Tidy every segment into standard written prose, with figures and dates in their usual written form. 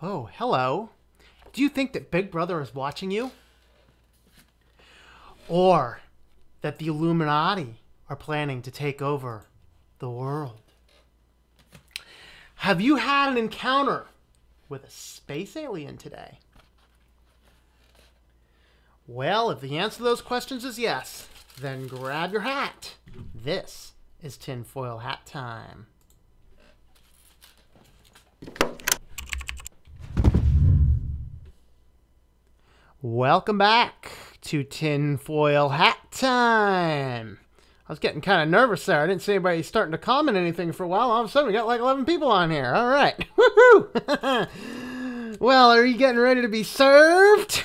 Oh, hello. Do you think that Big Brother is watching you? Or that the Illuminati are planning to take over the world? Have you had an encounter with a space alien today? Well, if the answer to those questions is yes, then grab your hat. This is tinfoil hat time. Welcome back to tinfoil hat time. I was getting kind of nervous there. I didn't see anybody starting to comment anything for a while. All of a sudden, we got like 11 people on here. All right. Woohoo! Well, are you getting ready to be served?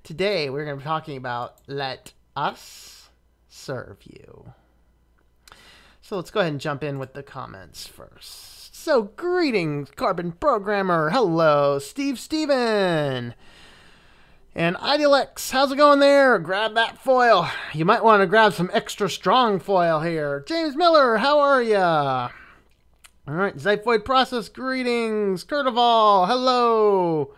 Today, we're going to be talking about let us serve you. So let's go ahead and jump in with the comments first. So, greetings, Carbon Programmer. Hello, Steven. And Idealex, how's it going there? Grab that foil. You might want to grab some extra strong foil here. James Miller, how are ya? All right, Zyphoid Process, greetings. Kurtival, hello.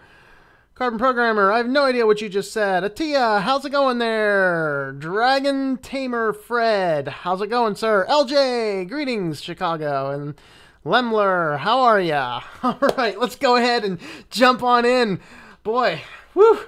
Carbon Programmer, I have no idea what you just said. Atia, how's it going there? Dragon Tamer Fred, how's it going, sir? LJ, greetings, Chicago. And Lemler, how are ya? All right, let's go ahead and jump on in. Boy, whew,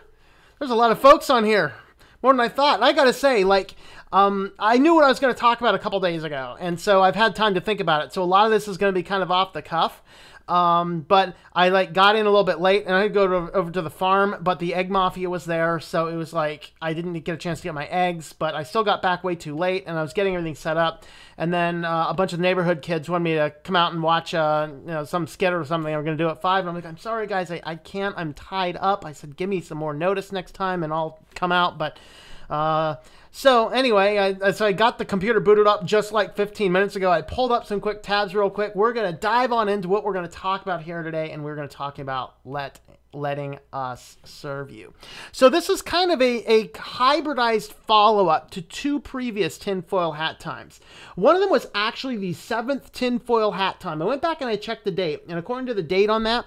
there's a lot of folks on here. More than I thought. And I gotta say, I knew what I was going to talk about a couple days ago, and so I've had time to think about it. So a lot of this is going to be kind of off the cuff. But I got in a little bit late, and I had to go over to the farm, but the egg mafia was there, so it was like I didn't get a chance to get my eggs, but I still got back way too late, and I was getting everything set up, and then a bunch of neighborhood kids wanted me to come out and watch some skit or something they were going to do at 5, and I'm like, I'm sorry guys, I can't, I'm tied up. I said, give me some more notice next time, and I'll come out, but so anyway, so I got the computer booted up just like 15 minutes ago. I pulled up some quick tabs real quick. We're going to dive on into what we're going to talk about here today, and we're going to talk about letting us serve you. So this is kind of a hybridized follow-up to two previous tinfoil hat times. One of them was actually the 7th tinfoil hat time. I went back and I checked the date, and according to the date on that,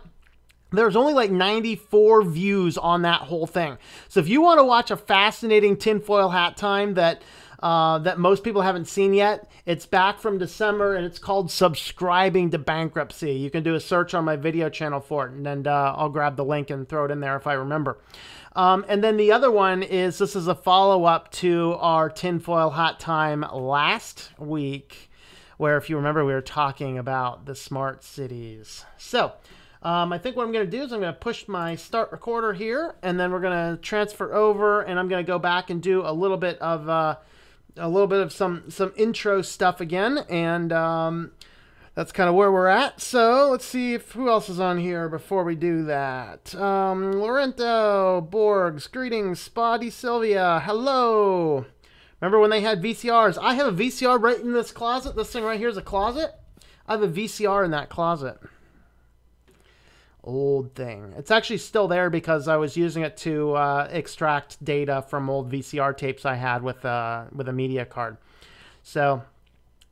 there's only like 94 views on that whole thing. So if you want to watch a fascinating tinfoil hat time that most people haven't seen yet, it's back from December, and it's called Subscribing to Bankruptcy. You can do a search on my video channel for it, and I'll grab the link and throw it in there if I remember. And then the other one is, this is a follow-up to our tinfoil hat time last week, where, if you remember, we were talking about the smart cities. So I think what I'm going to do is I'm going to push my start recorder here, and then we're going to transfer over, and I'm going to go back and do a little bit of some intro stuff again, and that's kind of where we're at. So let's see who else is on here before we do that. Lorento, Borgs, greetings, Spotty Sylvia, hello. Remember when they had VCRs? I have a VCR right in this closet. This thing right here is a closet. I have a VCR in that closet. Old thing. It's actually still there because I was using it to extract data from old VCR tapes I had with a media card. So,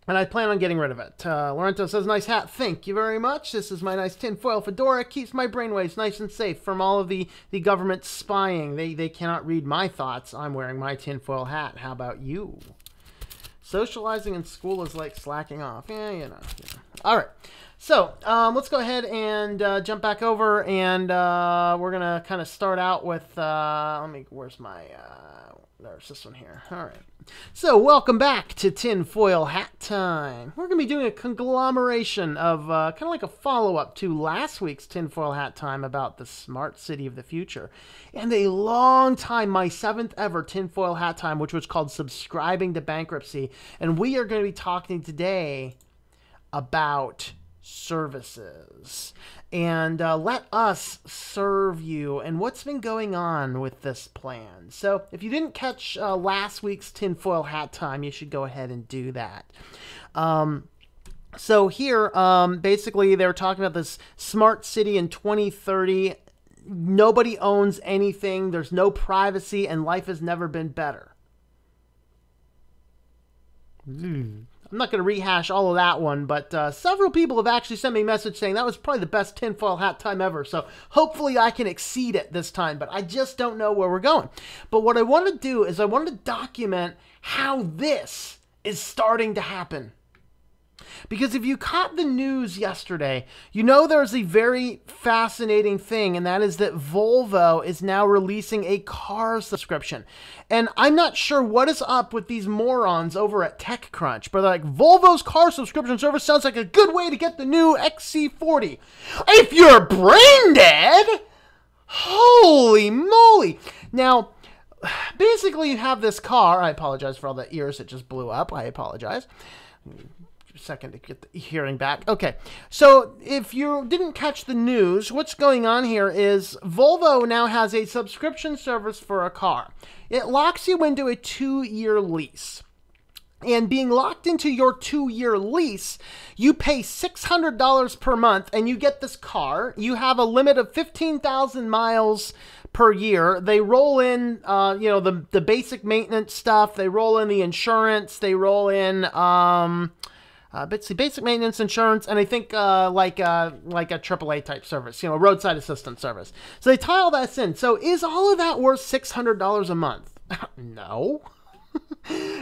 and I plan on getting rid of it. Lorento says, nice hat. Thank you very much. This is my nice tinfoil fedora. It keeps my brainwaves nice and safe from all of the government spying. They cannot read my thoughts. I'm wearing my tinfoil hat. How about you? Socializing in school is like slacking off. Yeah, you know. All right. So let's go ahead and jump back over, and we're going to kind of start out with, where's my, there's this one here. All right. So welcome back to Tinfoil Hat Time. We're going to be doing a conglomeration of kind of like a follow-up to last week's Tinfoil Hat Time about the smart city of the future. And a long time, my 7th ever Tinfoil Hat Time, which was called Subscribing to Bankruptcy. And we are going to be talking today about services, and let us serve you, and what's been going on with this plan. So if you didn't catch last week's tinfoil hat time, you should go ahead and do that. So here, basically, they were talking about this smart city in 2030. Nobody owns anything. There's no privacy, and life has never been better. I'm not going to rehash all of that one, but several people have actually sent me a message saying that was probably the best tinfoil hat time ever. So hopefully I can exceed it this time, but I just don't know where we're going. But what I want to do is I want to document how this is starting to happen. Because if you caught the news yesterday, you know there's a very fascinating thing, and that is that Volvo is now releasing a car subscription. And I'm not sure what is up with these morons over at TechCrunch, but they're like, Volvo's car subscription service sounds like a good way to get the new XC40. If you're brain dead, holy moly. Now, basically you have this car. I apologize for all the ears that just blew up. I apologize. Second to get the hearing back. Okay, so if you didn't catch the news, what's going on here is Volvo now has a subscription service for a car. It locks you into a 2-year lease. And being locked into your 2-year lease, you pay $600 per month and you get this car. You have a limit of 15,000 miles per year. They roll in, the basic maintenance stuff. They roll in the insurance. They roll in, basic maintenance, insurance, and I think like a AAA type service, a roadside assistance service. So they tie all that in. So is all of that worth $600 a month? No.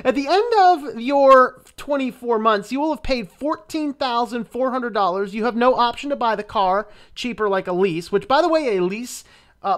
At the end of your 24 months, you will have paid $14,400. You have no option to buy the car cheaper like a lease, which, by the way, a lease,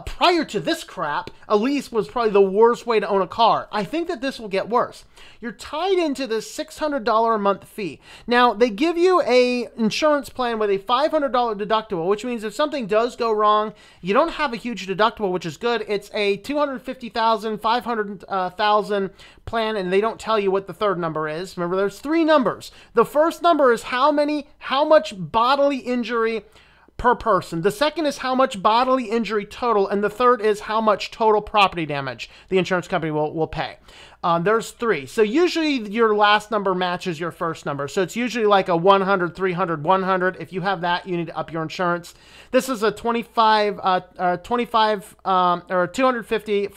prior to this crap, a lease was probably the worst way to own a car. I think that this will get worse. You're tied into this $600 a month fee. Now, they give you a insurance plan with a $500 deductible, which means if something does go wrong, you don't have a huge deductible, which is good. It's a $250,000, $500,000 plan, and they don't tell you what the third number is. Remember, there's 3 numbers. The first number is how much bodily injury per person. The second is how much bodily injury total, and the third is how much total property damage the insurance company will pay. There's 3. So usually your last number matches your first number. So it's usually like a 100, 300, 100. If you have that, you need to up your insurance. This is a 250, 500, 250,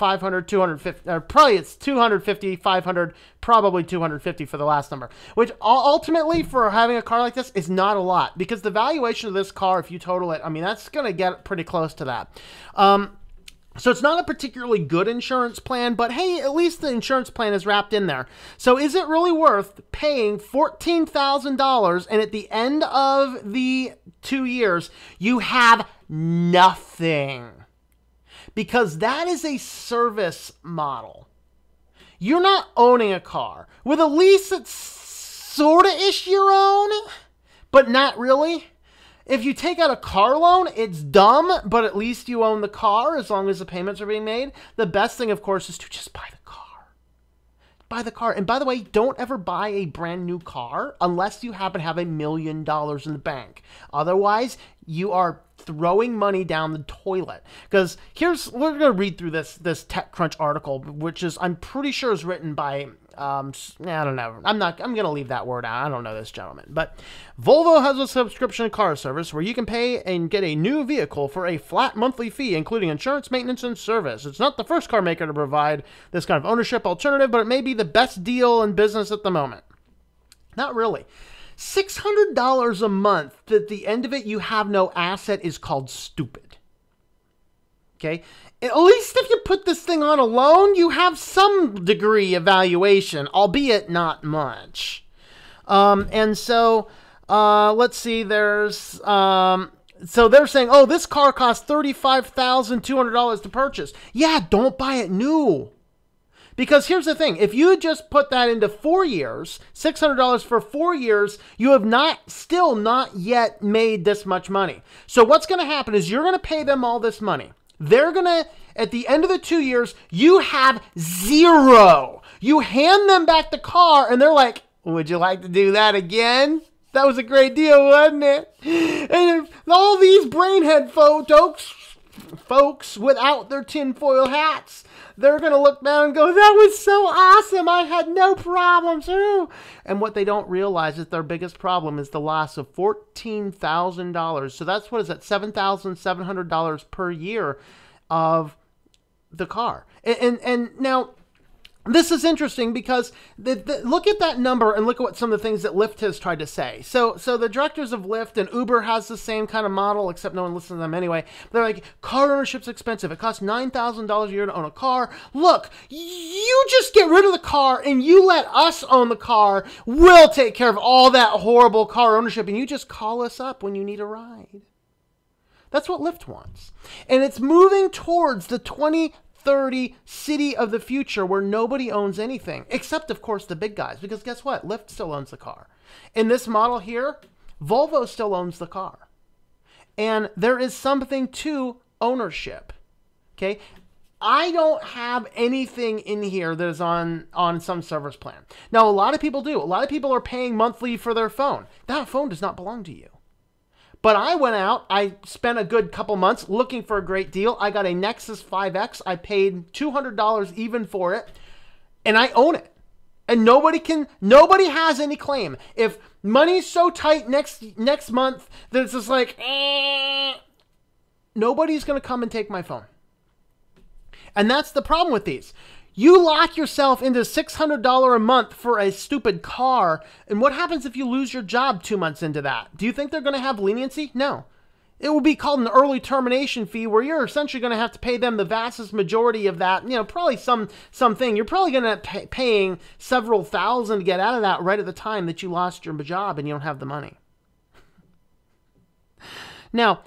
probably it's 250, 500, probably 250 for the last number, which ultimately for having a car like this is not a lot, because the valuation of this car, if you total it, I mean, that's going to get pretty close to that. So it's not a particularly good insurance plan, but hey, at least the insurance plan is wrapped in there. So is it really worth paying $14,000 and at the end of the 2 years, you have nothing? Because that is a service model. You're not owning a car. With a lease, it's sort of ish your own, but not really. If you take out a car loan, it's dumb, but at least you own the car as long as the payments are being made. The best thing, of course, is to just buy the car. Buy the car. And by the way, don't ever buy a brand new car unless you happen to have $1 million in the bank. Otherwise, you are throwing money down the toilet. Because we're going to read through this TechCrunch article, which is, I'm pretty sure is written by, I don't know. I'm going to leave that word out. I don't know this gentleman. But Volvo has a subscription car service where you can pay and get a new vehicle for a flat monthly fee, including insurance, maintenance, and service. It's not the first car maker to provide this kind of ownership alternative, but it may be the best deal in business at the moment. Not really. $600 a month, at the end of it, you have no asset, is called stupid. Okay? At least if you put this thing on a loan, you have some degree of valuation, albeit not much. And so, let's see, there's, so they're saying, oh, this car costs $35,200 to purchase. Yeah, don't buy it new. Because here's the thing, if you just put that into 4 years, $600 for 4 years, you have still not yet made this much money. So what's going to happen is you're going to pay them all this money. They're going to, at the end of the 2 years, you have zero. You hand them back the car and they're like, would you like to do that again? That was a great deal, wasn't it? And all these brainhead folks without their tinfoil hats, they're going to look down and go, that was so awesome. I had no problems. Ooh. And what they don't realize is their biggest problem is the loss of $14,000. So that's, what is that, $7,700 per year of the car. And now, this is interesting because look at that number and look at what some of the things that Lyft has tried to say. So the directors of Lyft and Uber has the same kind of model, except no one listens to them anyway. They're like, car ownership's expensive. It costs $9,000 a year to own a car. Look, you just get rid of the car and you let us own the car. We'll take care of all that horrible car ownership, and you just call us up when you need a ride. That's what Lyft wants. And it's moving towards the 2030 city of the future where nobody owns anything, except, of course, the big guys. Because guess what? Lyft still owns the car. In this model here, Volvo still owns the car. And there is something to ownership. Okay? I don't have anything in here that is on some service plan. Now, a lot of people do. A lot of people are paying monthly for their phone. That phone does not belong to you. But I went out, I spent a good couple months looking for a great deal. I got a Nexus 5X. I paid $200 even for it, and I own it. And nobody has any claim. If money's so tight next month that it's just like, nobody's going to come and take my phone. And that's the problem with these. You lock yourself into $600 a month for a stupid car, and what happens if you lose your job 2 months into that? Do you think they're going to have leniency? No. It will be called an early termination fee, where you're essentially going to have to pay them the vastest majority of that, probably something. You're probably going to paying several thousand to get out of that right at the time that you lost your job and you don't have the money. Now,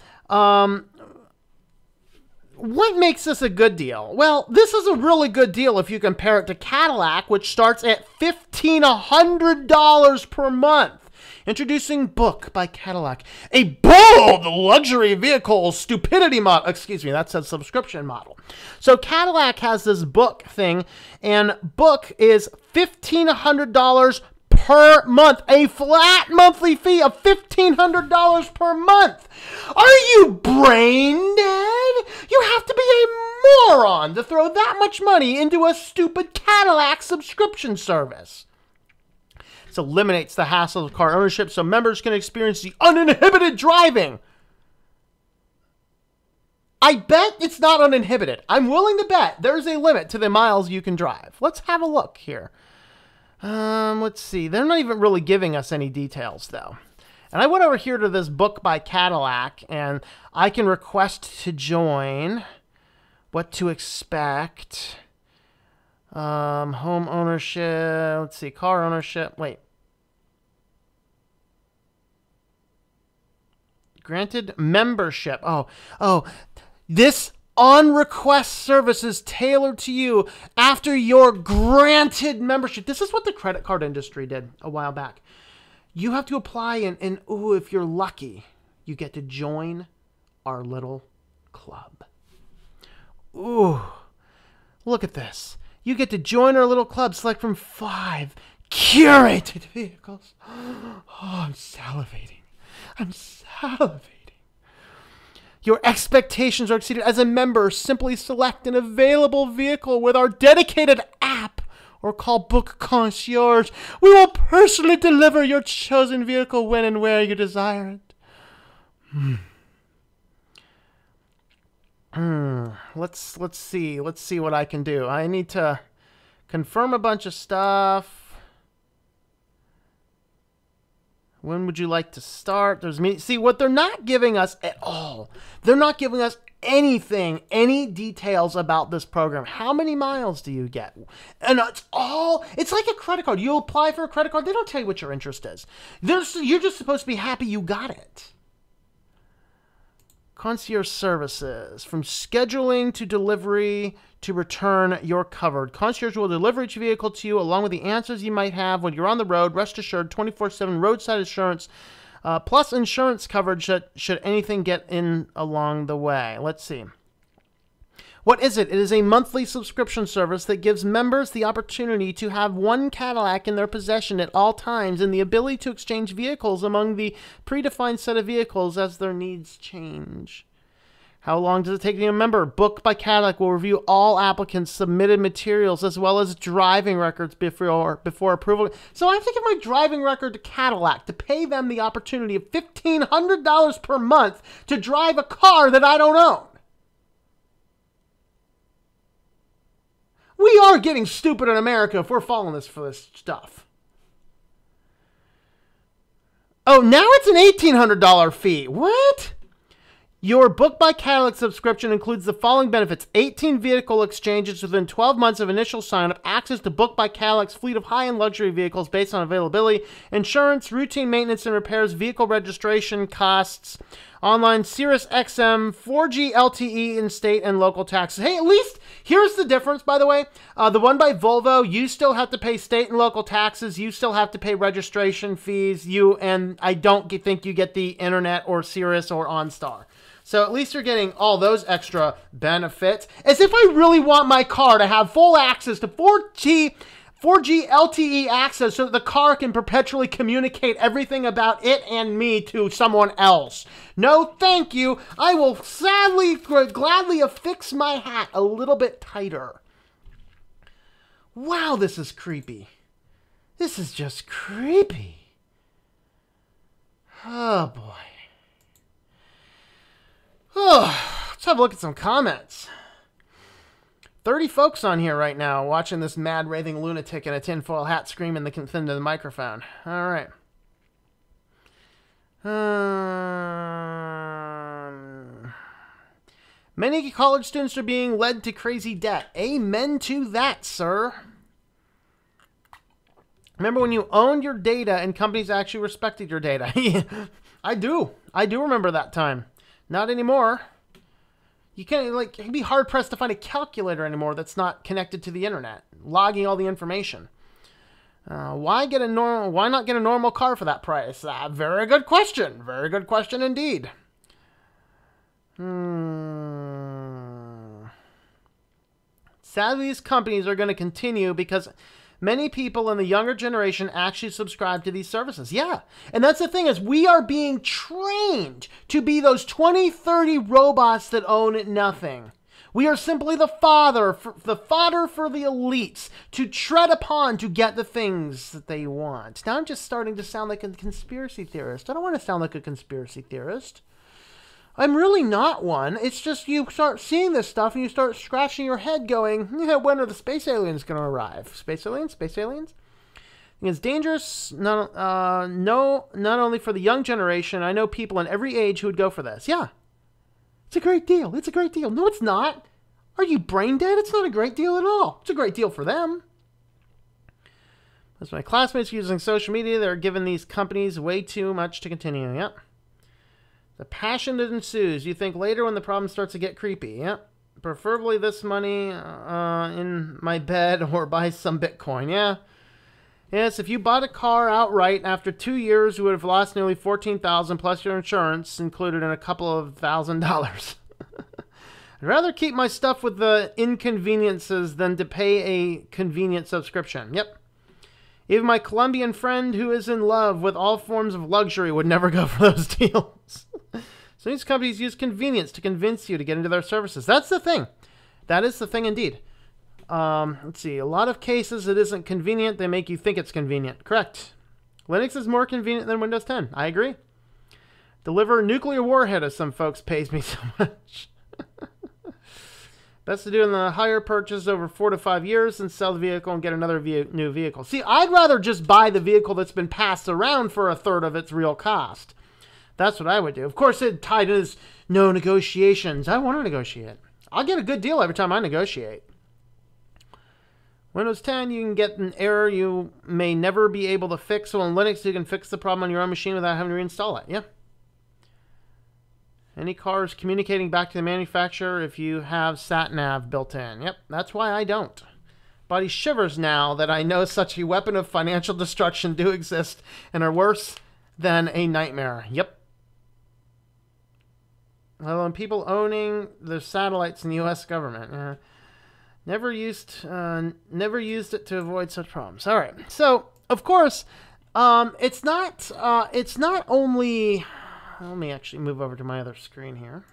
what makes this a good deal? Well, this is a really good deal if you compare it to Cadillac, which starts at $1,500 per month. Introducing Book by Cadillac, a bold luxury vehicle stupidity model. Excuse me, that's a subscription model. So Cadillac has this Book thing, and Book is $1,500 per month, a flat monthly fee of $1,500 per month. Are you brain dead? You have to be a moron to throw that much money into a stupid Cadillac subscription service. This eliminates the hassle of car ownership so members can experience the uninhibited driving. I bet it's not uninhibited. I'm willing to bet there's a limit to the miles you can drive. Let's have a look here. Let's see. They're not even really giving us any details, though. And I went over here to this Book by Cadillac, and I can request to join. What to expect. Home ownership. Let's see. Car ownership. Wait. Granted membership. Oh. This on-request service is tailored to you after your granted membership. This is what the credit card industry did a while back. You have to apply, and ooh, if you're lucky, you get to join our little club. Ooh, look at this. You get to join our little club, select from 5 curated vehicles. Oh, I'm salivating. Your expectations are exceeded. As a member, simply select an available vehicle with our dedicated app or call Book Concierge. We will personally deliver your chosen vehicle when and where you desire it. Let's see what I can do. I need to confirm a bunch of stuff. When would you like to start? See, what they're not giving us at all. They're not giving us anything, any details about this program. How many miles do you get? And it's like a credit card. You apply for a credit card. They don't tell you what your interest is. You're just supposed to be happy you got it. Concierge services. From scheduling to delivery to return, you're covered. Concierge will deliver each vehicle to you along with the answers you might have when you're on the road. Rest assured, 24/7 roadside assurance, plus insurance coverage should anything get in along the way. Let's see. What is it? It is a monthly subscription service that gives members the opportunity to have one Cadillac in their possession at all times and the ability to exchange vehicles among the predefined set of vehicles as their needs change. How long does it take to be a member? Book by Cadillac will review all applicants' submitted materials as well as driving records before approval. So I have to give my driving record to Cadillac to pay them the opportunity of $1,500 per month to drive a car that I don't own. We are getting stupid in America if we're following this for this stuff. Oh, now it's an $1,800 fee. What? Your Book by Cadillac subscription includes the following benefits: 18 vehicle exchanges within 12 months of initial sign-up, access to Book by Cadillac's fleet of high-end luxury vehicles based on availability, insurance, routine maintenance and repairs, vehicle registration costs, online Sirius XM, 4G LTE in state and local taxes. Hey, at least here's the difference, by the way. The one by Volvo, you still have to pay state and local taxes. You still have to pay registration fees. And I don't think you get the internet or Sirius or OnStar. So at least you're getting all those extra benefits. As if I really want my car to have full access to 4G LTE access so that the car can perpetually communicate everything about it and me to someone else. No, thank you. I will gladly affix my hat a little bit tighter. Wow, this is creepy. This is just creepy. Oh, boy. Oh, let's have a look at some comments. 30 folks on here right now watching this mad raving lunatic in a tinfoil hat screaming into the microphone. All right. Many college students are being led to crazy debt. Amen to that, sir. Remember when you owned your data and companies actually respected your data? I do remember that time. Not anymore. You can't, it'd be hard pressed to find a calculator anymore that's not connected to the internet, logging all the information. Why not get a normal car for that price? Very good question. Very good question indeed. Sadly, these companies are going to continue because many people in the younger generation actually subscribe to these services. Yeah. And that's the thing, is we are being trained to be those 20, 30 robots that own nothing. We are simply the fodder for the elites to tread upon to get the things that they want. Now I'm just starting to sound like a conspiracy theorist. I don't want to sound like a conspiracy theorist. I'm really not one. It's just you start seeing this stuff and you start scratching your head going, yeah, when are the space aliens going to arrive? Space aliens? Space aliens? It's dangerous, not only for the young generation. I know people in every age who would go for this. Yeah. It's a great deal. It's a great deal. No, it's not. Are you brain dead? It's not a great deal at all. It's a great deal for them. As my classmates using social media, they're giving these companies way too much to continue. Yep. The passion that ensues. You think later when the problem starts to get creepy. Yep. Preferably this money in my bed or buy some Bitcoin. Yeah. Yes, if you bought a car outright after 2 years, you would have lost nearly $14,000 plus your insurance included in a couple of $1,000s. I'd rather keep my stuff with the inconveniences than to pay a convenient subscription. Yep. Even my Colombian friend who is in love with all forms of luxury would never go for those deals. So these companies use convenience to convince you to get into their services. That's the thing. That is the thing indeed. Let's see. A lot of cases it isn't convenient. They make you think it's convenient. Correct. Linux is more convenient than Windows 10. I agree. Deliver a nuclear warhead, as some folks pays me so much. Best to do in the hire purchase over 4 to 5 years and sell the vehicle and get another new vehicle. See, I'd rather just buy the vehicle that's been passed around for a third of its real cost. That's what I would do. Of course, it tied is no negotiations. I want to negotiate. I'll get a good deal every time I negotiate. Windows 10, you can get an error you may never be able to fix. So on Linux, you can fix the problem on your own machine without having to reinstall it. Yeah. Any cars communicating back to the manufacturer if you have sat-nav built in. Yep, that's why I don't. Body shivers now that I know such a weapon of financial destruction do exist and are worse than a nightmare. Yep. Well, and people owning the satellites in the U.S. government. Never used it to avoid such problems. All right. So, of course, it's not only... Let me actually move over to my other screen here.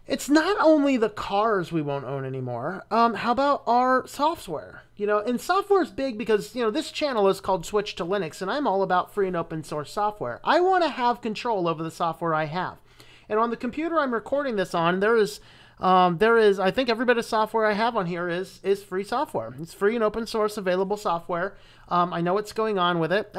It's not only the cars we won't own anymore. How about our software? And software is big because, this channel is called Switch to Linux, and I'm all about free and open source software. I want to have control over the software I have. And on the computer I'm recording this on, there is There is, I think every bit of software I have on here is free software. It's free and open source available software. I know what's going on with it.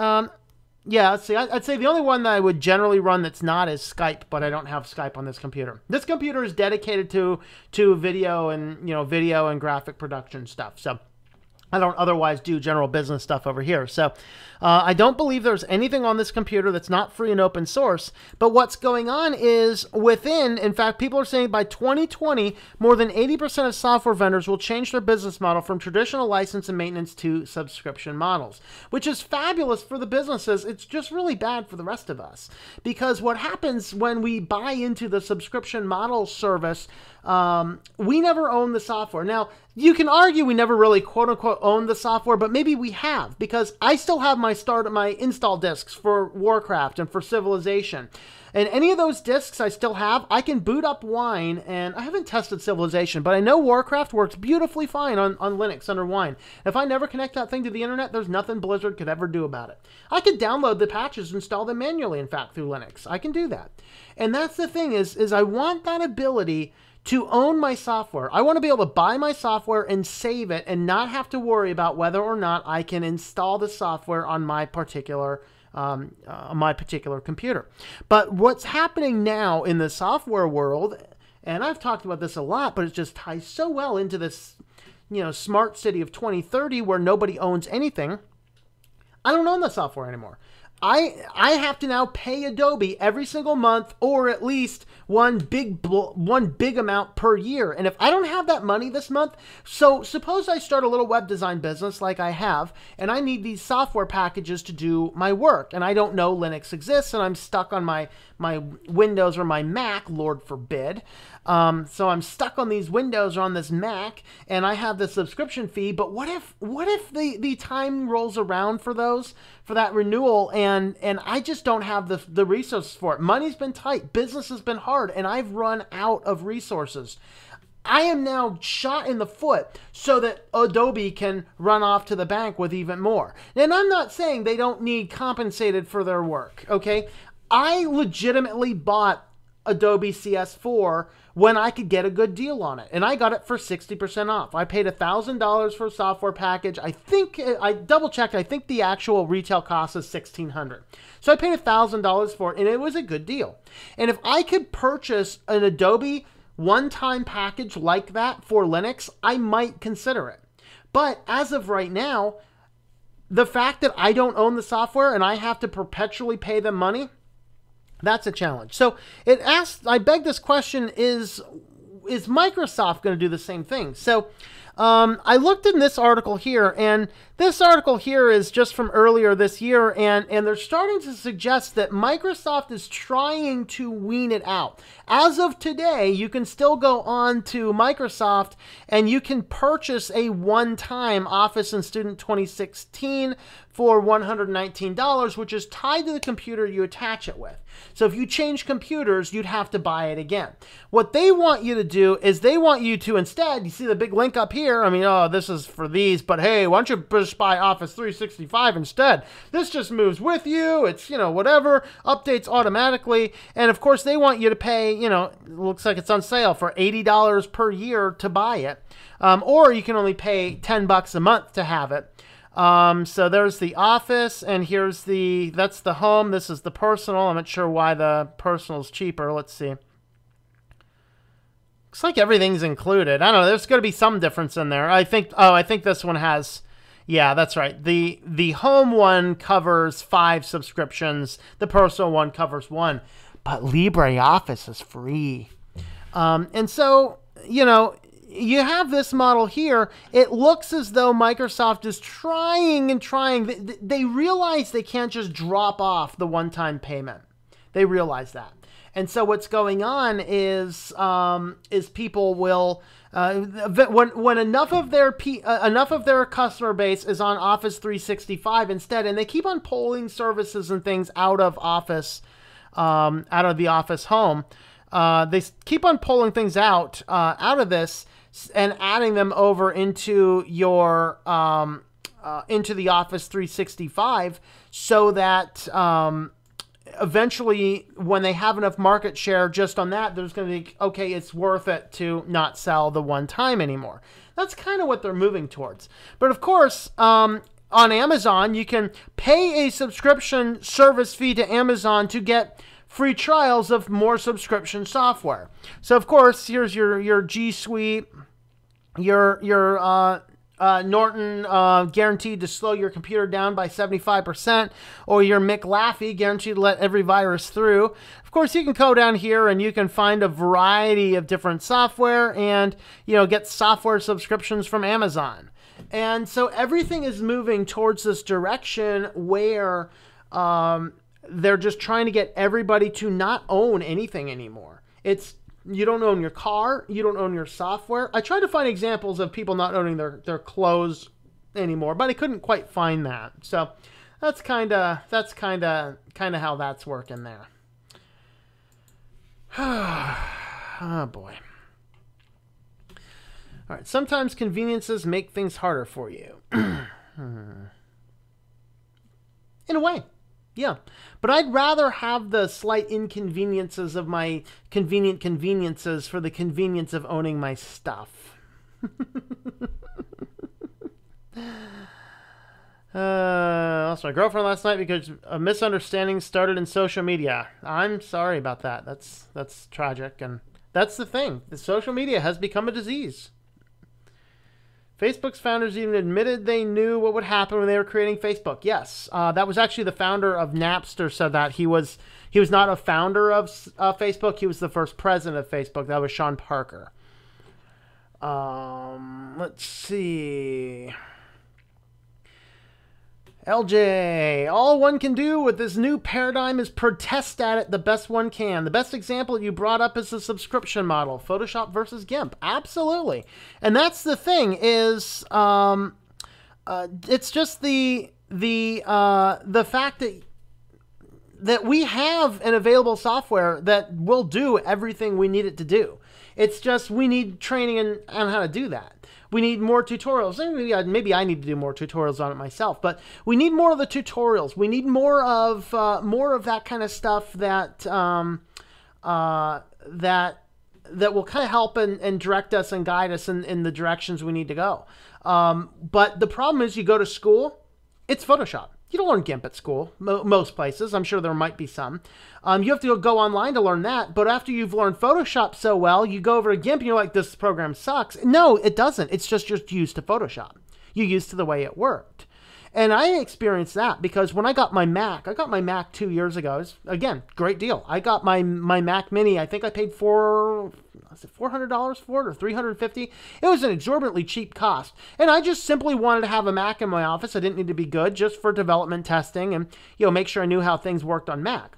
Yeah, see, I'd say the only one that I would generally run that's not is Skype, but I don't have Skype on this computer. This computer is dedicated to video and, video and graphic production stuff. So I don't otherwise do general business stuff over here. So I don't believe there's anything on this computer that's not free and open source. But what's going on is in fact, people are saying by 2020, more than 80% of software vendors will change their business model from traditional license and maintenance to subscription models, which is fabulous for the businesses. It's just really bad for the rest of us, because what happens when we buy into the subscription model service, we never own the software. Now, you can argue we never really quote unquote own the software, but maybe we have, because I still have my install discs for Warcraft and for Civilization. And any of those discs I still have, I can boot up Wine, and I haven't tested Civilization, but I know Warcraft works beautifully fine on Linux under Wine. If I never connect that thing to the internet, there's nothing Blizzard could ever do about it. I could download the patches and install them manually, in fact, through Linux. I can do that. And that's the thing is I want that ability to own my software. I want to be able to buy my software and save it and not have to worry about whether or not I can install the software on my particular computer. But what's happening now in the software world, and I've talked about this a lot, but it just ties so well into this, smart city of 2030 where nobody owns anything. I don't own the software anymore. I have to now pay Adobe every single month, or at least one big amount per year. And if I don't have that money this month, so suppose I start a little web design business like I have, and I need these software packages to do my work, and I don't know Linux exists, and I'm stuck on my Windows or my Mac, Lord forbid. So I'm stuck on these Windows or on this Mac, and I have the subscription fee. But what if the time rolls around for that renewal, and I just don't have the resources for it? Money's been tight, business has been hard, and I've run out of resources. I am now shot in the foot so that Adobe can run off to the bank with even more. And I'm not saying they don't need compensated for their work, okay? I legitimately bought Adobe CS4 when I could get a good deal on it, and I got it for 60% off. I paid $1,000 for a software package. I think I double checked. I think the actual retail cost is $1,600. So I paid $1,000 for it, and it was a good deal. And if I could purchase an Adobe one-time package like that for Linux, I might consider it. But as of right now, the fact that I don't own the software and I have to perpetually pay them money, that's a challenge. So I beg this question, is Microsoft going to do the same thing? So I looked in this article here, and this article here is just from earlier this year, and they're starting to suggest that Microsoft is trying to wean it out. As of today, you can still go on to Microsoft and you can purchase a one-time Office and Student 2016 for $119, which is tied to the computer you attach it with. So if you change computers, you'd have to buy it again. What they want you to do is they want you to instead, you see the big link up here, this is for these, but hey, why don't you just buy Office 365 instead? This just moves with you, it's, whatever, updates automatically, and of course they want you to pay, it looks like it's on sale for $80 per year to buy it, or you can only pay $10 a month to have it. So there's the Office, and that's the Home. This is the Personal. I'm not sure why the Personal is cheaper. Let's see. Looks like everything's included. I don't know. There's going to be some difference in there. I think this one has, yeah, that's right. The Home one covers 5 subscriptions. The Personal one covers 1, but LibreOffice is free. And so, you have this model here. It looks as though Microsoft is trying. They realize they can't just drop off the one-time payment. They realize that. And so what's going on is people will when enough of their customer base is on Office 365 instead, and they keep on pulling services and things out of Office, out of the Office Home. They keep on pulling things out of this and adding them over into your into the Office 365, so that eventually, when they have enough market share just on that, there's going to be, okay, it's worth it to not sell the one time anymore. That's kind of what they're moving towards. But of course, on Amazon, you can pay a subscription service fee to Amazon to get free trials of more subscription software. So of course, here's your G Suite, your Norton guaranteed to slow your computer down by 75%, or your McAfee guaranteed to let every virus through. Of course, you can go down here and you can find a variety of different software and, get software subscriptions from Amazon. And so everything is moving towards this direction where they're just trying to get everybody to not own anything anymore. You don't own your car. You don't own your software. I tried to find examples of people not owning their clothes anymore, but I couldn't quite find that. So that's kind of how that's working there. Oh boy. All right. Sometimes conveniences make things harder for you. In a way. Yeah, but I'd rather have the slight inconveniences of my conveniences for the convenience of owning my stuff. Lost my girlfriend last night because a misunderstanding started in social media. I'm sorry about that. That's tragic, and that's the thing. The social media has become a disease. Facebook's founders even admitted they knew what would happen when they were creating Facebook. Yes, that was actually the founder of Napster said that. He was not a founder of Facebook. He was the first president of Facebook. That was Sean Parker. Let's see. LJ, all one can do with this new paradigm is protest at it the best one can. The best example you brought up is the subscription model, Photoshop versus GIMP. Absolutely. And that's the thing is, it's just the fact that we have an available software that will do everything we need it to do. It's just we need training on how to do that. We need more tutorials. Maybe I need to do more tutorials on it myself, but we need more of the tutorials. We need more of that kind of stuff that will kind of help and direct us and guide us in the directions we need to go. But the problem is, you go to school, it's Photoshop. You don't learn GIMP at school, most places. I'm sure there might be some. You have to go online to learn that. But after you've learned Photoshop so well, you go over to GIMP and you're like, this program sucks. No, it doesn't. It's just you're used to Photoshop. You're used to the way it worked. And I experienced that because when I got my Mac 2 years ago. It was, again, great deal. I got my Mac Mini. I think I paid $400 for it or $350. It was an exorbitantly cheap cost. And I just simply wanted to have a Mac in my office. I didn't need to be good, just for development testing and make sure I knew how things worked on Mac.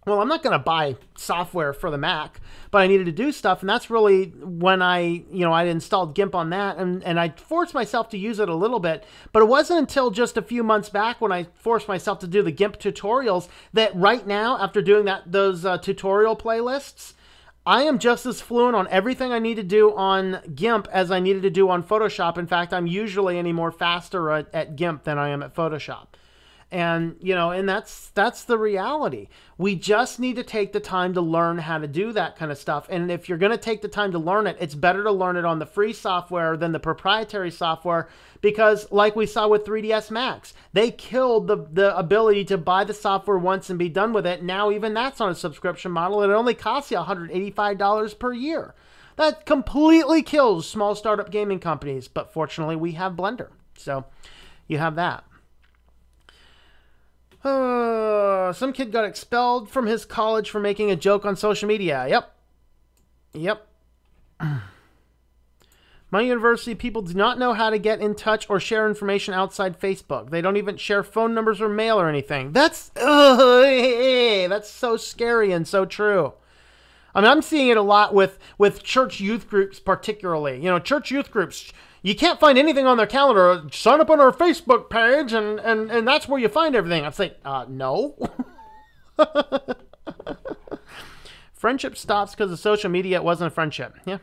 Well, I'm not going to buy software for the Mac, but I needed to do stuff. And that's really when I installed GIMP on that. And I forced myself to use it a little bit. But it wasn't until just a few months back when I forced myself to do the GIMP tutorials that right now, after doing those tutorial playlists, I am just as fluent on everything I need to do on GIMP as I needed to do on Photoshop. In fact, I'm usually any more faster at GIMP than I am at Photoshop. And, and that's the reality. We just need to take the time to learn how to do that kind of stuff. And if you're going to take the time to learn it, it's better to learn it on the free software than the proprietary software, because like we saw with 3ds Max, they killed the ability to buy the software once and be done with it. Now even that's on a subscription model, and it only costs you $185 per year. That completely kills small startup gaming companies. But fortunately, we have Blender. So you have that. Some kid got expelled from his college for making a joke on social media. Yep. My university people do not know how to get in touch or share information outside Facebook. They don't even share phone numbers or mail or anything. That's so scary and so true. I mean, I'm seeing it a lot with church youth groups, particularly. Church youth groups, you can't find anything on their calendar. Sign up on our Facebook page, and that's where you find everything. I say, no. Friendship stops because of social media. It wasn't a friendship. Yeah.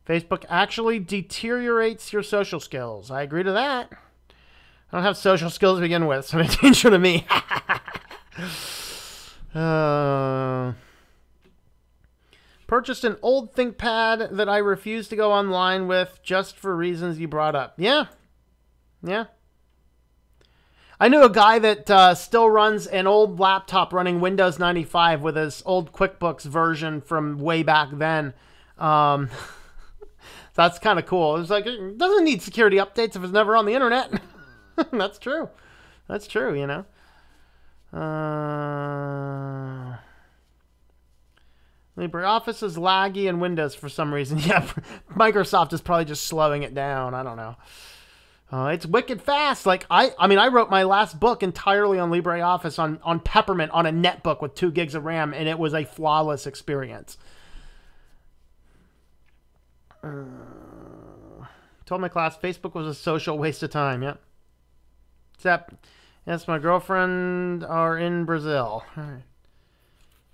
Facebook actually deteriorates your social skills. I agree to that. I don't have social skills to begin with, so it's a danger to me. Purchased an old ThinkPad that I refused to go online with just for reasons you brought up. Yeah. Yeah. I knew a guy that still runs an old laptop running Windows 95 with his old QuickBooks version from way back then. That's kind of cool. It's like, it doesn't need security updates if it's never on the internet. That's true. That's true, you know. LibreOffice is laggy in Windows for some reason. Yeah, Microsoft is probably just slowing it down. I don't know. It's wicked fast. Like I mean, I wrote my last book entirely on LibreOffice on Peppermint on a netbook with 2 gigs of RAM, and it was a flawless experience. Told my class Facebook was a social waste of time. Yep. Except, yes, my girlfriend are in Brazil. All right.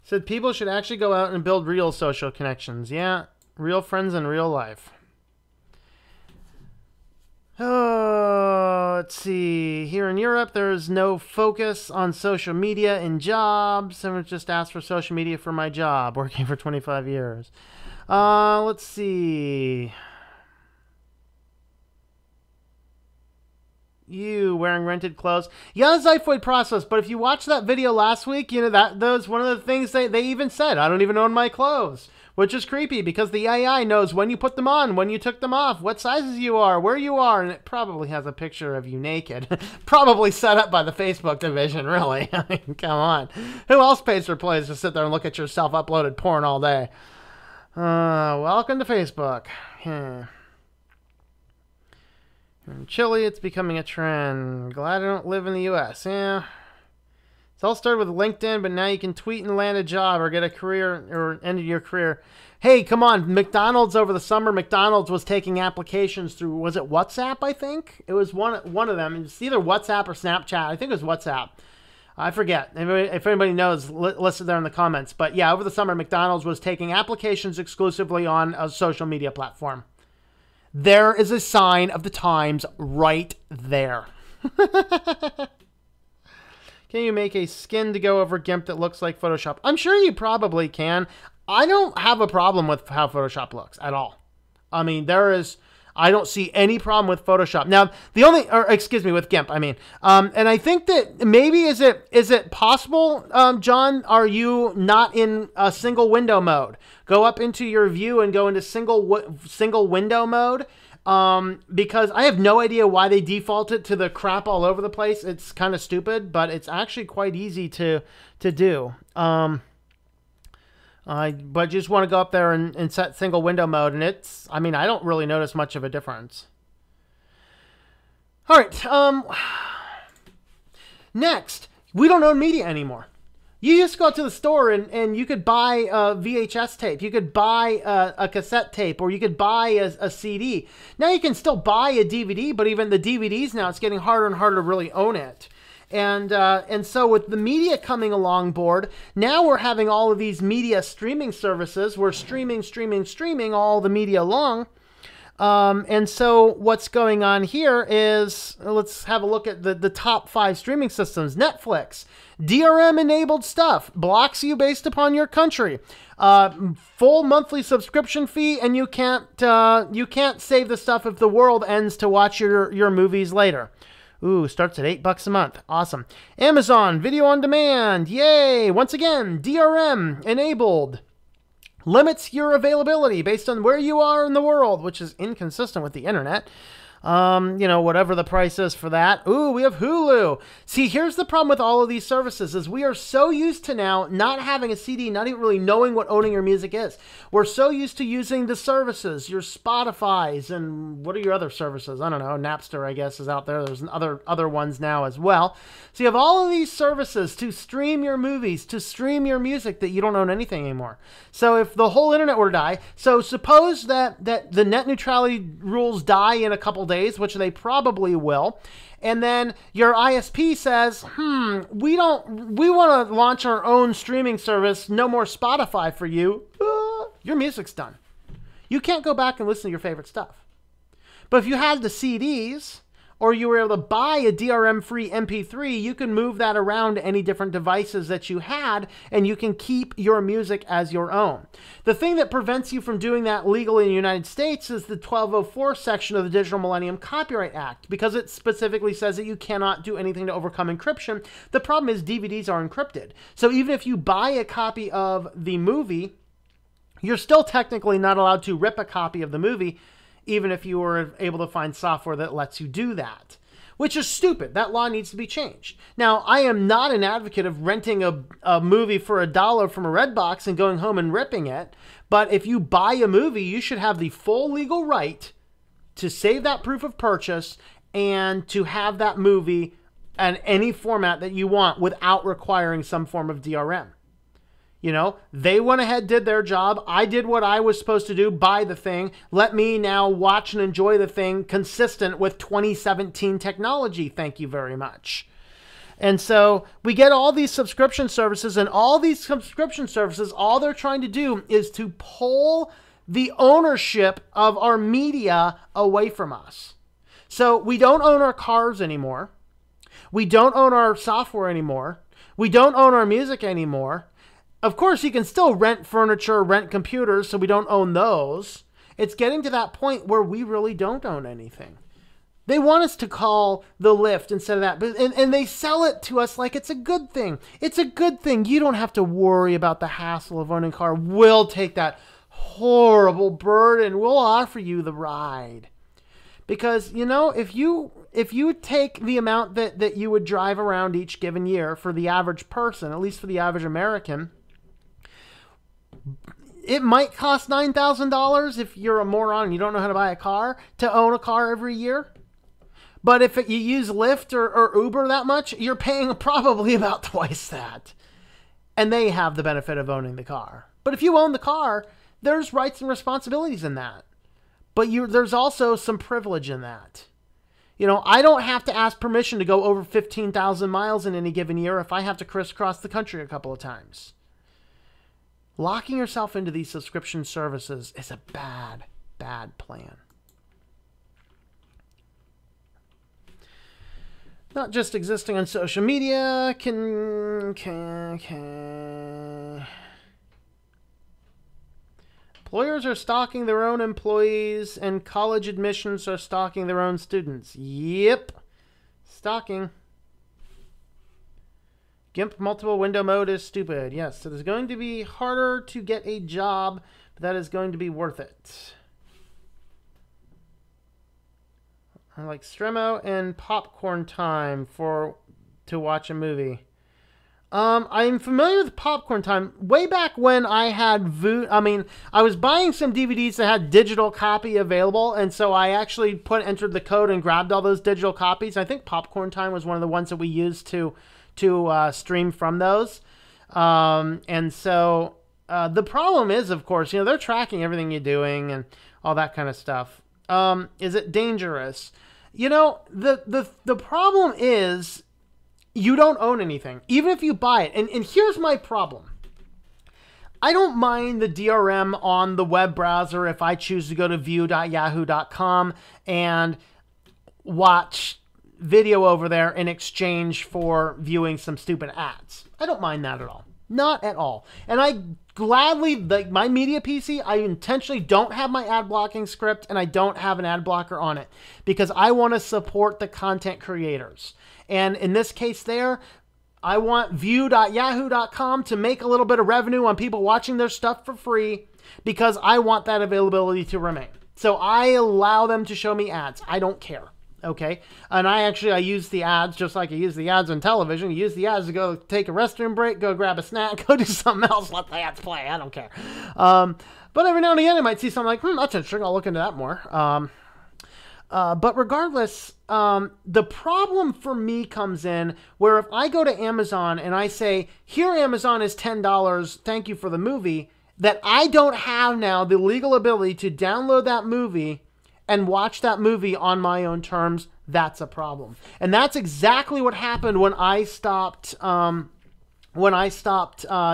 Said people should actually go out and build real social connections. Yeah, real friends in real life. Oh, let's see. Here in Europe, there's no focus on social media in jobs. Someone just asked for social media for my job, working for 25 years. Let's see. You wearing rented clothes. Yeah, the xiphoid process, but if you watched that video last week, you know, that was one of the things they even said. I don't even own my clothes, which is creepy because the AI knows when you put them on, when you took them off, what sizes you are, where you are, and it probably has a picture of you naked. Probably set up by the Facebook division, really. I mean, come on. Who else pays for plays to sit there and look at your self-uploaded porn all day? Welcome to Facebook. In Chile, it's becoming a trend. Glad I don't live in the U.S. Yeah. It's all started with LinkedIn, but now you can tweet and land a job or get a career or end your career. Hey, come on. McDonald's over the summer, McDonald's was taking applications through, was it WhatsApp, I think? It was one of them. It's either WhatsApp or Snapchat. I think it was WhatsApp. I forget. If anybody knows, list it there in the comments. But yeah, over the summer, McDonald's was taking applications exclusively on a social media platform. There is a sign of the times right there. Can you make a skin to go over GIMP that looks like Photoshop? I'm sure you probably can. I don't have a problem with how Photoshop looks at all. I mean, I don't see any problem with Photoshop. Now, with GIMP, I mean. And I think that maybe, is it possible, John, are you not in a single window mode? Go up into your view and go into single window mode. Because I have no idea why they default it to the crap all over the place. It's kind of stupid, but it's actually quite easy to do. But just want to go up there and set single window mode, and I don't really notice much of a difference. All right. Next, we don't own media anymore. You just go to the store and you could buy a VHS tape. You could buy a cassette tape, or you could buy a CD. Now you can still buy a DVD, but even the DVDs now, it's getting harder and harder to really own it. And so with the media coming along board, now we're having all of these media streaming services. We're streaming all the media along. And so what's going on here is, let's have a look at the top 5 streaming systems. Netflix, DRM-enabled stuff, blocks you based upon your country. Full monthly subscription fee, and you can't save the stuff if the world ends to watch your movies later. Ooh, starts at $8 a month. Awesome. Amazon, video on demand. Yay! Once again, DRM enabled. Limits your availability based on where you are in the world, which is inconsistent with the internet. Whatever the price is for that. Ooh, we have Hulu. See, here's the problem with all of these services is we are so used to now not having a CD, not even really knowing what owning your music is. We're so used to using the services, your Spotify's, and what are your other services? I don't know. Napster, I guess, is out there. There's other ones now as well. So you have all of these services to stream your movies, to stream your music, that you don't own anything anymore. So if the whole internet were to die, so suppose that the net neutrality rules die in a couple days, which they probably will, and then your ISP says, we want to launch our own streaming service, no more Spotify for you. Your music's done. You can't go back and listen to your favorite stuff. But if you had the CDs or you were able to buy a DRM-free MP3, you can move that around to any different devices that you had, and you can keep your music as your own. The thing that prevents you from doing that legally in the United States is the 1204 section of the Digital Millennium Copyright Act, because it specifically says that you cannot do anything to overcome encryption. The problem is DVDs are encrypted. So even if you buy a copy of the movie, you're still technically not allowed to rip a copy of the movie, even if you were able to find software that lets you do that, which is stupid. That law needs to be changed. Now, I am not an advocate of renting a movie for $1 from a Redbox and going home and ripping it, but if you buy a movie, you should have the full legal right to save that proof of purchase and to have that movie in any format that you want without requiring some form of DRM. You know, they went ahead, did their job. I did what I was supposed to do, buy the thing. Let me now watch and enjoy the thing consistent with 2017 technology. Thank you very much. And so we get all these subscription services, and all these subscription services, all they're trying to do is to pull the ownership of our media away from us. So we don't own our cars anymore. We don't own our software anymore. We don't own our music anymore. Of course, you can still rent furniture, rent computers, so we don't own those. It's getting to that point where we really don't own anything. They want us to call the Lyft instead of that, and they sell it to us like it's a good thing. It's a good thing. You don't have to worry about the hassle of owning a car. We'll take that horrible burden. We'll offer you the ride. Because, you know, if you take the amount that you would drive around each given year for the average person, at least for the average American, it might cost $9,000 if you're a moron and you don't know how to buy a car to own a car every year. But if you use Lyft or Uber that much, you're paying probably about twice that. And they have the benefit of owning the car. But if you own the car, there's rights and responsibilities in that. But there's also some privilege in that. You know, I don't have to ask permission to go over 15,000 miles in any given year if I have to crisscross the country a couple of times. Locking yourself into these subscription services is a bad, bad plan. Not just existing on social media Employers are stalking their own employees, and college admissions are stalking their own students. Yep. Stalking. GIMP multiple window mode is stupid. Yes, it is going to be harder to get a job, but that is going to be worth it. I like Stremo and Popcorn Time to watch a movie. I'm familiar with Popcorn Time. Way back when I had I was buying some DVDs that had digital copy available, and so I actually entered the code and grabbed all those digital copies. I think Popcorn Time was one of the ones that we used to stream from those. And so the problem is, of course, they're tracking everything you're doing and all that kind of stuff. Is it dangerous? The problem is you don't own anything, even if you buy it. And here's my problem. I don't mind the DRM on the web browser if I choose to go to view.yahoo.com and watch video over there in exchange for viewing some stupid ads. I don't mind that at all. Not at all. And I gladly, like my media PC, I intentionally don't have my ad blocking script and I don't have an ad blocker on it because I want to support the content creators. And in this case there, I want view.yahoo.com to make a little bit of revenue on people watching their stuff for free because I want that availability to remain. So I allow them to show me ads. I don't care. Okay. And I use the ads just like I use the ads on television. You use the ads to go take a restroom break, go grab a snack, go do something else, let the ads play. I don't care. But every now and again, I might see something like, that's interesting. I'll look into that more. But regardless, the problem for me comes in where if I go to Amazon and I say, here Amazon is $10, thank you for the movie, that I don't have now the legal ability to download that movie and watch that movie on my own terms, that's a problem. And that's exactly what happened when I stopped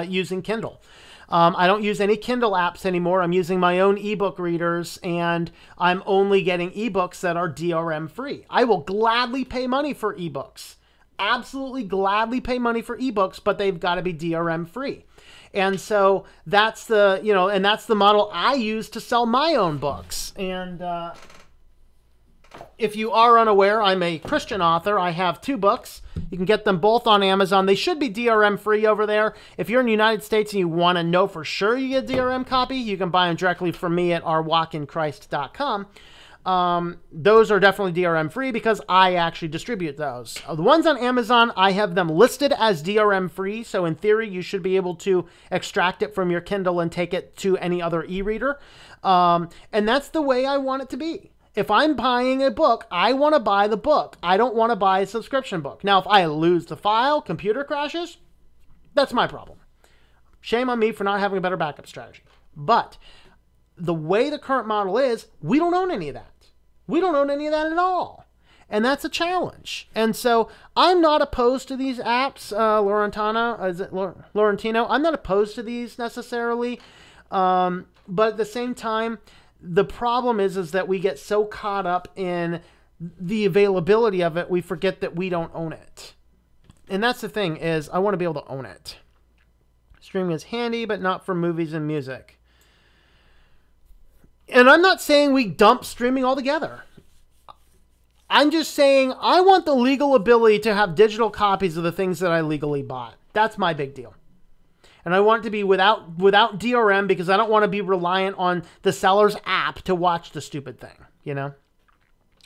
using Kindle. I don't use any Kindle apps anymore. I'm using my own ebook readers, and I'm only getting ebooks that are DRM free. I will gladly pay money for ebooks. Absolutely gladly pay money for ebooks, but they've got to be DRM free. And so that's the, and that's the model I use to sell my own books. And if you are unaware, I'm a Christian author. I have 2 books. You can get them both on Amazon. They should be DRM free over there. If you're in the United States and you want to know for sure you get a DRM copy, you can buy them directly from me at ourwalkinchrist.com. Those are definitely DRM free because I actually distribute those. The ones on Amazon, I have them listed as DRM free. So in theory, you should be able to extract it from your Kindle and take it to any other e-reader. And that's the way I want it to be. If I'm buying a book, I want to buy the book. I don't want to buy a subscription book. Now, if I lose the file, computer crashes, that's my problem. Shame on me for not having a better backup strategy. But the way the current model is, we don't own any of that. We don't own any of that at all. And that's a challenge. And so I'm not opposed to these apps, Laurentino. I'm not opposed to these necessarily. But at the same time, the problem is that we get so caught up in the availability of it, we forget that we don't own it. And that's the thing, is I want to be able to own it. Streaming is handy, but not for movies and music. And I'm not saying we dump streaming altogether. I'm just saying I want the legal ability to have digital copies of the things that I legally bought. That's my big deal. And I want it to be without DRM because I don't want to be reliant on the seller's app to watch the stupid thing,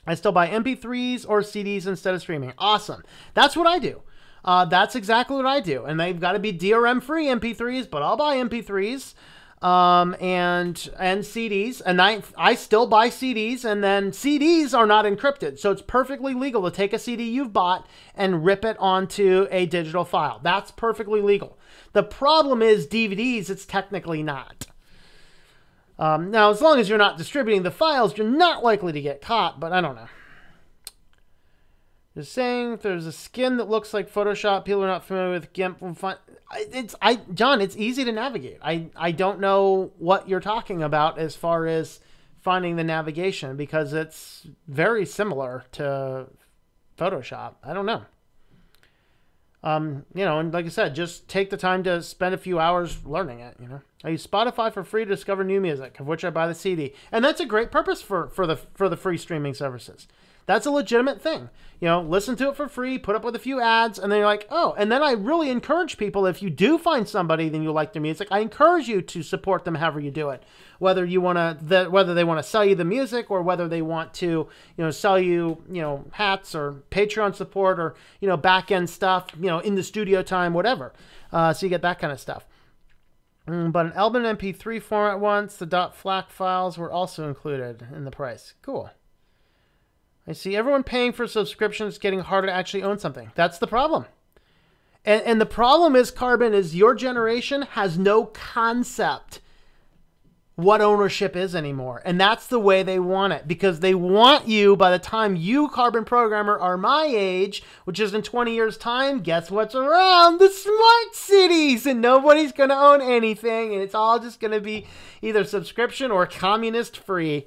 I still buy MP3s or CDs instead of streaming. Awesome. That's what I do. That's exactly what I do. And they've got to be DRM-free MP3s, but I'll buy MP3s and CDs. And I still buy CDs, and then CDs are not encrypted. So it's perfectly legal to take a CD you've bought and rip it onto a digital file. That's perfectly legal. The problem is DVDs, it's technically not. Now, as long as you're not distributing the files, you're not likely to get caught, but I don't know. Just saying, if there's a skin that looks like Photoshop, people are not familiar with GIMP will find... John, it's easy to navigate. I don't know what you're talking about as far as finding the navigation, because it's very similar to Photoshop. I don't know. And like I said, just take the time to spend a few hours learning it, I use Spotify for free to discover new music, of which I buy the CD. And that's a great purpose for the free streaming services. That's a legitimate thing. Listen to it for free, put up with a few ads, and then you're like, oh, and then I really encourage people, if you do find somebody then you like their music, I encourage you to support them however you do it. Whether they want to sell you the music, or whether they want to, sell you, hats or Patreon support, or, back end stuff, in the studio time, whatever. So you get that kind of stuff. But an album MP3 format once, the .FLAC files were also included in the price. Cool. I see everyone paying for subscriptions getting harder to actually own something. That's the problem. And the problem is, Carbon, is your generation has no concept what ownership is anymore. And that's the way they want it, because they want you, by the time you, Carbon Programmer, are my age, which is in 20 years' time, guess what's around? The smart cities! And nobody's going to own anything, and it's all just going to be either subscription or communist free.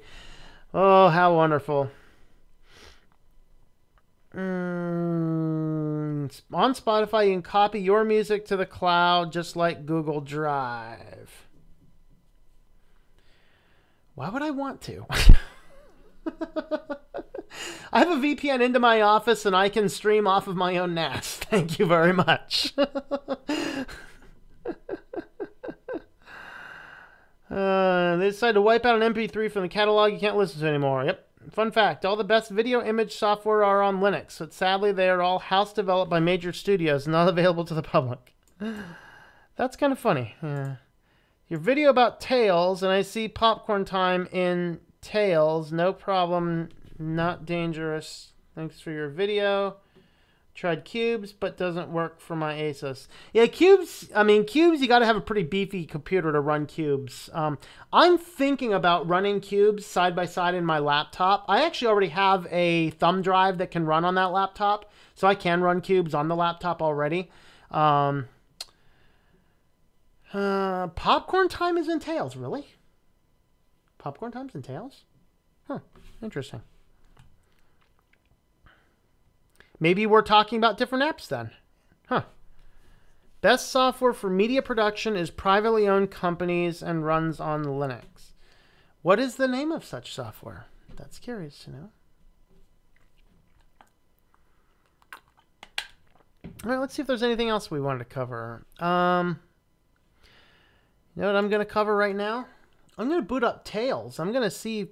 Oh, how wonderful. On Spotify, you can copy your music to the cloud just like Google Drive. Why would I want to? I have a VPN into my office and I can stream off of my own NAS. Thank you very much. They decided to wipe out an MP3 from the catalog you can't listen to anymore. Yep. Fun fact, all the best video image software are on Linux, but sadly they are all house developed by major studios and not available to the public. That's kind of funny. Yeah. Your video about Tails, and I see popcorn time in Tails. No problem, not dangerous. Thanks for your video. Tried Cubes, but doesn't work for my Asus. Yeah, Cubes, you got to have a pretty beefy computer to run Cubes. I'm thinking about running Cubes side by side in my laptop. I actually already have a thumb drive that can run on that laptop, so I can run Cubes on the laptop already. Popcorn Time is in Tails, really? Popcorn Time's in Tails? Huh, interesting. Maybe we're talking about different apps then. Huh. Best software for media production is privately owned companies and runs on Linux. What is the name of such software? That's curious to know. All right, let's see if there's anything else we wanted to cover. You know what I'm going to cover right now? I'm going to boot up Tails. I'm going to see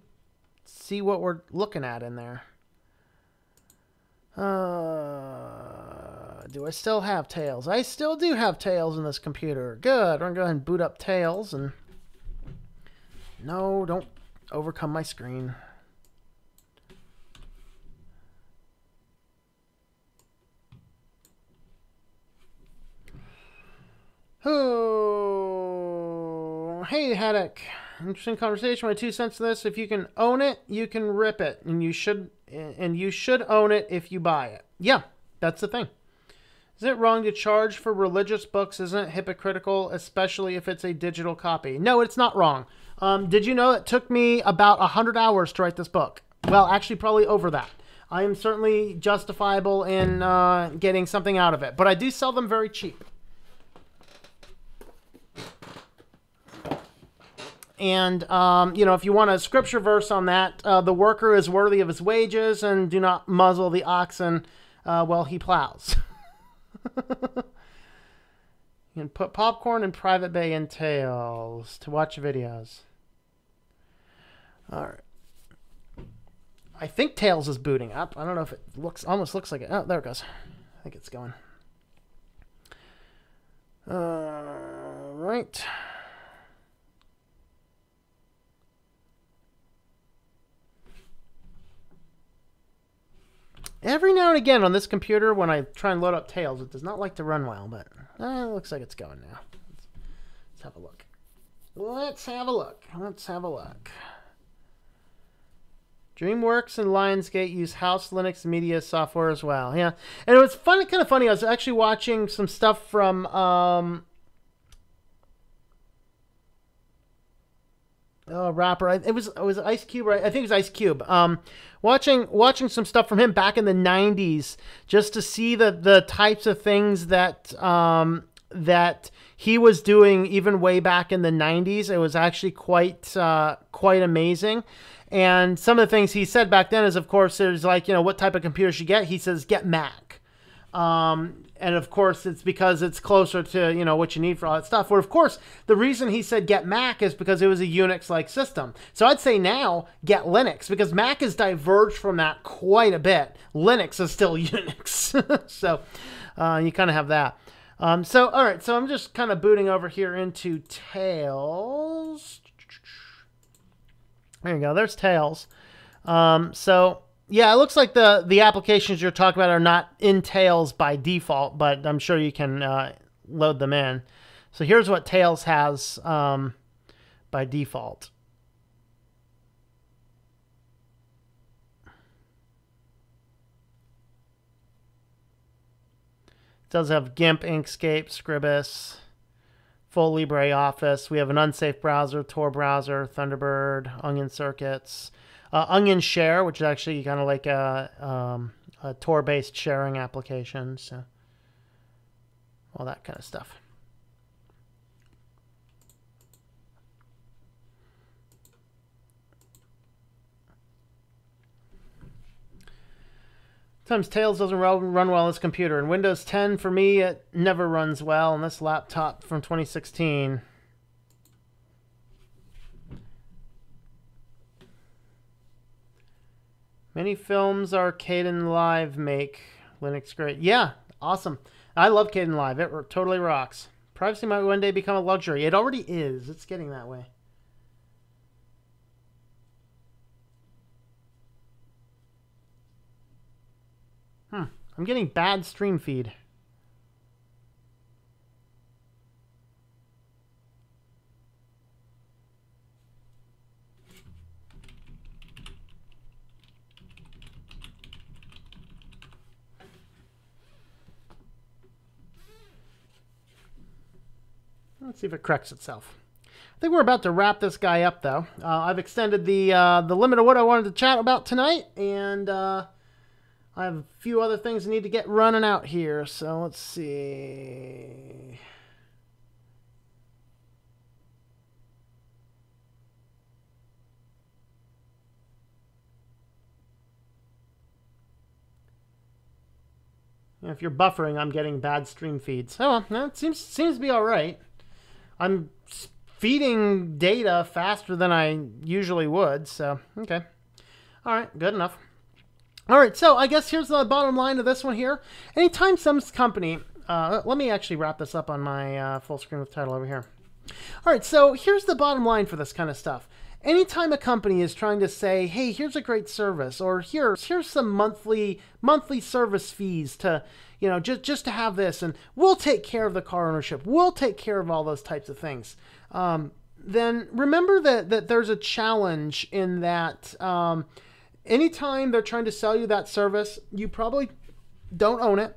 what we're looking at in there. Do I still have Tails? I still do have Tails in this computer. Good. I'm going to go ahead and boot up Tails. And no, don't overcome my screen. Oh, hey, Haddock. Interesting conversation. My 2 cents to this: if you can own it, you can rip it, and you should own it if you buy it. Yeah, that's the thing. Is it wrong to charge for religious books? Isn't it hypocritical, especially if it's a digital copy? No, it's not wrong. Did you know it took me about 100 hours to write this book? Well, actually, probably over that. I am certainly justifiable in getting something out of it, but I do sell them very cheap. And, you know, if you want a scripture verse on that, the worker is worthy of his wages, and do not muzzle the oxen while he plows. You can put popcorn in Private Bay and Tails to watch videos. All right. I think Tails is booting up. I don't know if it almost looks like it. Oh, there it goes. I think it's going. Right. Every now and again on this computer, when I try and load up Tails, it does not like to run well, but it looks like it's going now. Let's have a look. Let's have a look. Let's have a look. DreamWorks and Lionsgate use House Linux media software as well. Yeah, and it was fun, kind of funny. I was actually watching some stuff from rapper. It was Ice Cube, right? I think it was Ice Cube. Watching some stuff from him back in the 90s, just to see the types of things that that he was doing even way back in the 90s. It was actually quite amazing. And some of the things he said back then is, of course, there's like, you know, what type of computer should you get? He says, get Mac. And of course, it's because it's closer to, you know, what you need for all that stuff. Where, of course, the reason he said get Mac is because it was a Unix-like system. So I'd say now get Linux, because Mac has diverged from that quite a bit. Linux is still Unix. So you kind of have that. So, all right. So I'm just kind of booting over here into Tails. There you go. There's Tails. So... yeah, it looks like the applications you're talking about are not in Tails by default, but I'm sure you can load them in. So here's what Tails has by default. It does have GIMP, Inkscape, Scribus, full LibreOffice. We have an unsafe browser, Tor browser, Thunderbird, Onion circuits. Onion Share, which is actually kind of like a Tor-based sharing application. So all that kind of stuff. Sometimes Tails doesn't run well on this computer. In Windows 10, for me, it never runs well on this laptop from 2016. Many films are Kdenlive make Linux great. Yeah, awesome. I love Kdenlive. It totally rocks. Privacy might one day become a luxury. It already is. It's getting that way. I'm getting bad stream feed. Let's see if it corrects itself. I think we're about to wrap this guy up, though. I've extended the limit of what I wanted to chat about tonight, and I have a few other things I need to get running out here. So let's see. If you're buffering, I'm getting bad stream feeds. Oh, well, it seems to be all right. I'm feeding data faster than I usually would, so okay. All right, good enough. All right, so I guess here's the bottom line of this one here. Anytime some company, let me actually wrap this up on my full screen with title over here. All right, so here's the bottom line for this kind of stuff. Anytime a company is trying to say, hey, here's a great service, or here's some monthly service fees to, you know, just to have this, and we'll take care of the car ownership, we'll take care of all those types of things, then remember that there's a challenge in that anytime they're trying to sell you that service, you probably don't own it,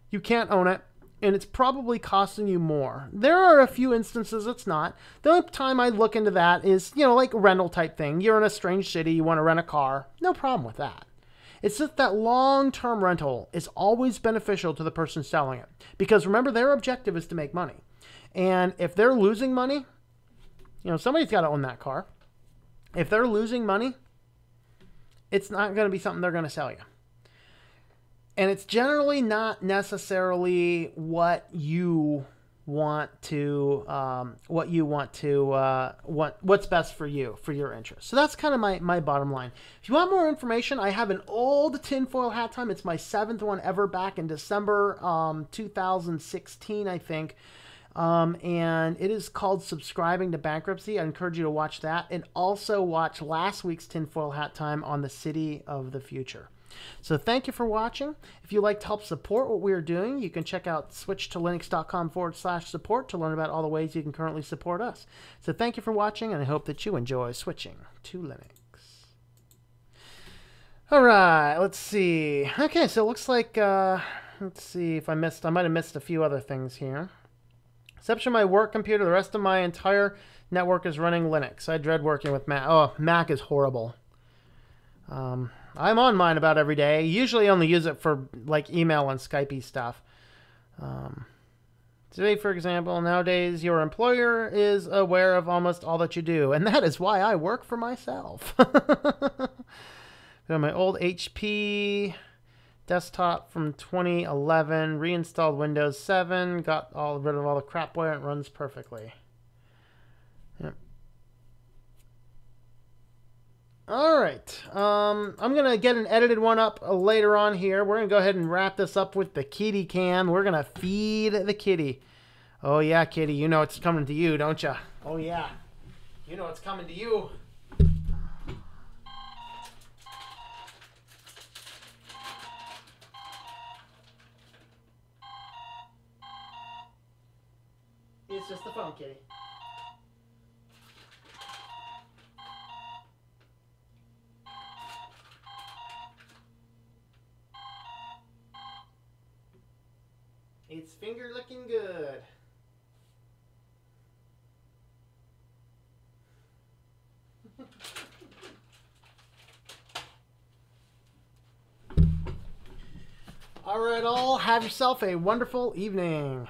you can't own it, and it's probably costing you more. There are a few instances it's not. The only time I look into that is, you know, like a rental type thing. You're in a strange city, you want to rent a car. No problem with that. It's just that long-term rental is always beneficial to the person selling it. Because remember, their objective is to make money. And if they're losing money, you know, somebody's got to own that car. If they're losing money, it's not going to be something they're going to sell you. And it's generally not necessarily what you want to, what's best for you, for your interest. So that's kind of my bottom line. If you want more information, I have an old tinfoil hat time. It's my 7th one ever, back in December 2016, I think. And it is called Subscribing to Bankruptcy. I encourage you to watch that, and also watch last week's tinfoil hat time on the City of the Future. So thank you for watching. If you'd like to help support what we're doing, you can check out switchtolinux.com/support to learn about all the ways you can currently support us. So thank you for watching, and I hope that you enjoy switching to Linux. All right, let's see. Okay, so it looks like, let's see if I might have missed a few other things here. Exception my work computer, the rest of my entire network is running Linux. I dread working with Mac. Oh, Mac is horrible. I'm on mine about every day. Usually only use it for like email and Skype-y stuff. Today, for example, nowadays your employer is aware of almost all that you do, and that is why I work for myself. Got my old HP desktop from 2011, reinstalled Windows 7, got rid of all the crapware, and it runs perfectly. Yep. All right, I'm going to get an edited one up later on here. We're going to go ahead and wrap this up with the kitty cam. We're going to feed the kitty. Oh, yeah, kitty, you know it's coming to you, don't you? Oh, yeah, you know it's coming to you. It's just the phone, kitty. It's finger looking good. All right, all, have yourself a wonderful evening.